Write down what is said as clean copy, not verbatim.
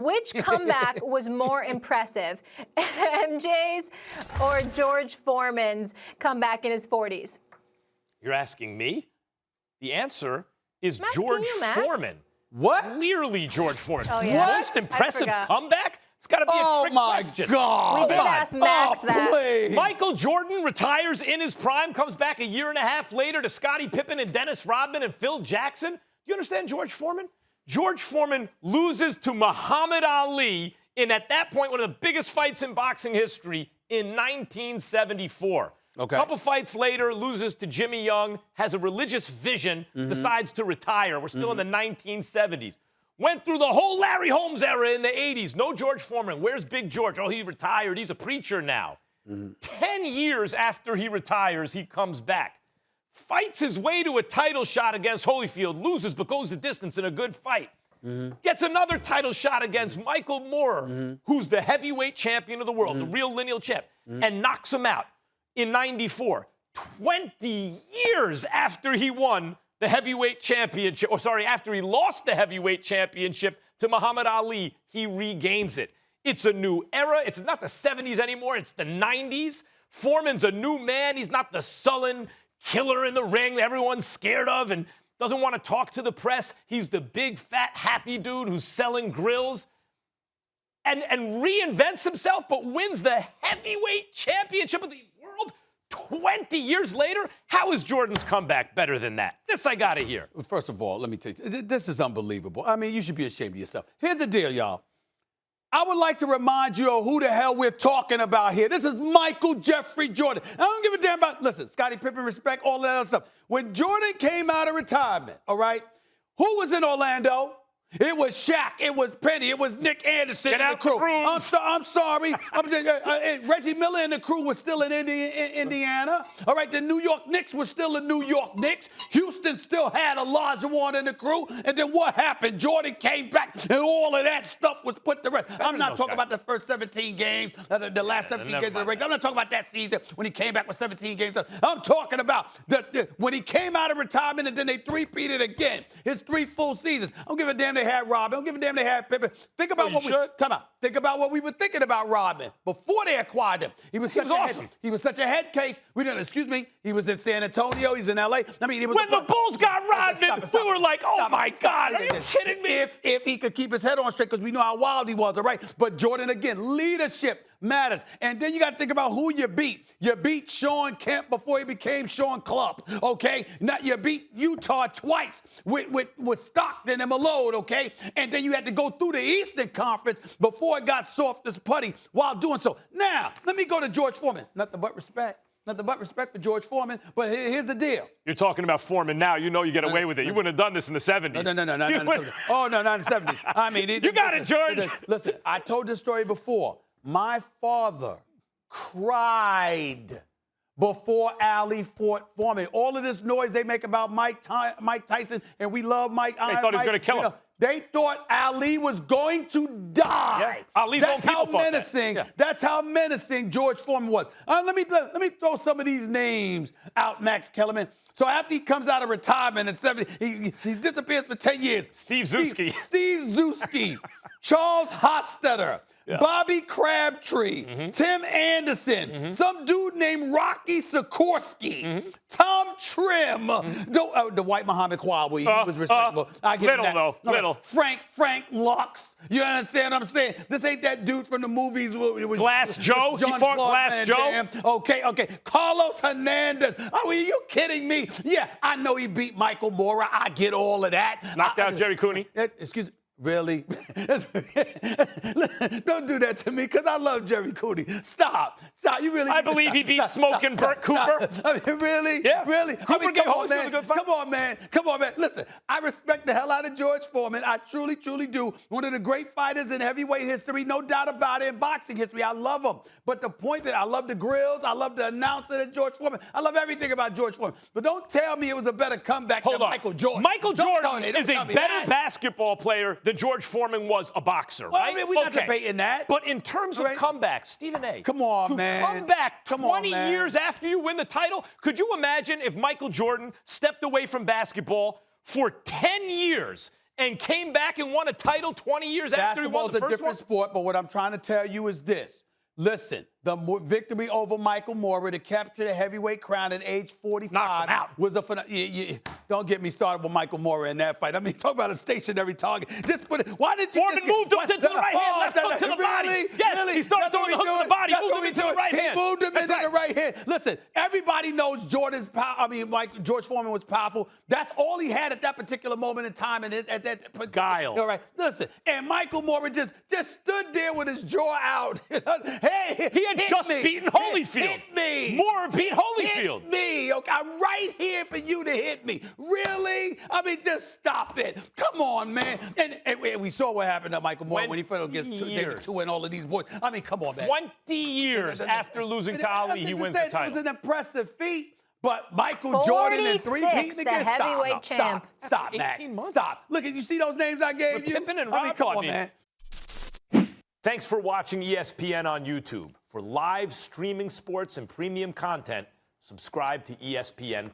Which comeback was more impressive, MJ's or George Foreman's comeback in his 40s? You're asking me? The answer is Max, George Max? Foreman. What? Clearly George Foreman. Oh, yeah. Most impressive I forgot. comeback? It's got to be a trick question. Oh, my God. We did ask Max that. Please. Michael Jordan retires in his prime, comes back a year and a half later to Scottie Pippen and Dennis Rodman and Phil Jackson. Do you understand George Foreman? George Foreman loses to Muhammad Ali in, at that point, one of the biggest fights in boxing history in 1974. Okay. A couple fights later, loses to Jimmy Young, has a religious vision, decides to retire. We're still in the 1970s. Went through the whole Larry Holmes era in the 80s. No George Foreman. Where's Big George? Oh, he retired. He's a preacher now. 10 years after he retires, he comes back. Fights his way to a title shot against Holyfield. Loses, but goes the distance in a good fight. Gets another title shot against Michael Moorer, who's the heavyweight champion of the world, the real lineal champ, and knocks him out in 94. 20 years after he won the heavyweight championship, after he lost the heavyweight championship to Muhammad Ali, he regains it. It's a new era. It's not the 70s anymore. It's the 90s. Foreman's a new man. He's not the sullen killer in the ring that everyone's scared of and doesn't want to talk to the press. He's the big, fat, happy dude who's selling grills and reinvents himself, but wins the heavyweight championship of the world 20 years later. How is Jordan's comeback better than that? This I got to hear. First of all, let me tell you, this is unbelievable. I mean, you should be ashamed of yourself. Here's the deal, y'all. I would like to remind you of who the hell we're talking about here. This is Michael Jeffrey Jordan. I don't give a damn about, listen, Scottie Pippen, respect, all that other stuff. When Jordan came out of retirement, all right, who was in Orlando? It was Shaq. It was Penny. It was Nick Anderson and the crew. I'm sorry. Reggie Miller and the crew was still in Indiana. All right, the New York Knicks were still the New York Knicks. Houston still had Olajuwon and the crew. And then what happened? Jordan came back, and all of that stuff was put to rest. I'm not talking about the first 17 games, the last 17 games of the regular. I'm not talking about that season when he came back with 17 games. I'm talking about when he came out of retirement and then they three-peated again. His 3 full seasons. I don't give a damn they had Rodman. I don't give a damn they had Pippen. Think about Think about what we were thinking about Rodman before they acquired him. He was awesome. He was such a head case. He was in San Antonio. He's in LA. I mean, when the Bulls got Rodman, we were like, oh my God, are you kidding me? If he could keep his head on straight, because we know how wild he was, all right? But Jordan, again, leadership matters. And then you got to think about who you beat. You beat Sean Kemp before he became Sean Clubb, okay? Now you beat Utah twice with Stockton and Malone, okay? And then you had to go through the Eastern Conference before it got soft as putty while doing so. Now, let me go to George Foreman. Nothing but respect. Nothing but respect for George Foreman, but here's the deal. You're talking about Foreman now. You know you get away with it. You wouldn't have done this in the 70s. No. Oh, no, not in the 70s. I mean, you got it, George. Listen, I told this story before. My father cried before Ali fought Foreman. All of this noise they make about Mike Tyson, and we love Mike. They thought he was going to kill him. They thought Ali was going to die. Yeah. Ali's own people thought menacing. that. Yeah. That's how menacing George Foreman was. Let me throw some of these names out, Max Kellerman. So after he comes out of retirement at 70, he disappears for 10 years. Steve Zewski. Steve Zewski. Charles Hofstetter. Yeah. Bobby Crabtree, Tim Anderson, some dude named Rocky Sikorsky, Tom Trim, the white Muhammad Qual, he was respectable. I give him that. Little. Frank Lux. You understand what I'm saying? This ain't that dude from the movies. Glass Joe? He fought Glass Joe? Okay. Carlos Hernandez. Are you kidding me? Yeah, I know he beat Michael Moorer. I get all of that. Knocked out Jerry Cooney. Excuse me. Really? Don't do that to me, because I love Jerry Cooney. Stop. You really? I believe he beat Smoking Burt Cooper. I mean, really? Yeah. Really? Cooper Come on, man. Listen, I respect the hell out of George Foreman. I truly, truly do. One of the great fighters in heavyweight history, no doubt about it, in boxing history. I love him. But the point that I love the grills, I love the announcer that George Foreman. I love everything about George Foreman. But don't tell me it was a better comeback than Michael Jordan. Michael Jordan is a better basketball player than George Foreman was a boxer, right? I mean, we're not debating that. But in terms of comebacks, Stephen A. Come on, man. Come back 20 years after you win the title, could you imagine if Michael Jordan stepped away from basketball for 10 years and came back and won a title 20 years after he won Basketball's the a first different one? sport, but what I'm trying to tell you is this. Listen, the victory over Michael Moorer to capture the heavyweight crown at age 45 Knocked him out. was a don't get me started with Michael Moorer in that fight. I mean, talk about a stationary target. Just put it. Why did you Foreman moved him to the right hand, left hook to the body. Yes, really? he started That's throwing the what hook we to the body, That's moved what him we into the doing. right hand. He moved him That's into right. the right hand. Listen, everybody knows George Foreman was powerful. That's all he had at that particular moment in time. And at that Guile. All right, listen. And Michael Moorer just stood there with his jaw out. Hey, He had hit just me. beaten Holyfield. Hit me. Moorer beat Holyfield. Hit me. Okay, I'm right here for you to hit me. Really? I mean, just stop it. Come on, man. And we saw what happened to Michael Moorer when he fought against 2 and all of these boys. I mean, come on, man. 20 years after losing to Ali, he wins the It was title. an impressive feat. But Michael Jordan and 3 46, beating the again. heavyweight champ. Stop, Max. 18 months. Stop. Look, you see those names I gave you? Pippen and I mean, Rob come on, on me. man. Thanks for watching ESPN on YouTube. For live streaming sports and premium content, subscribe to ESPN+.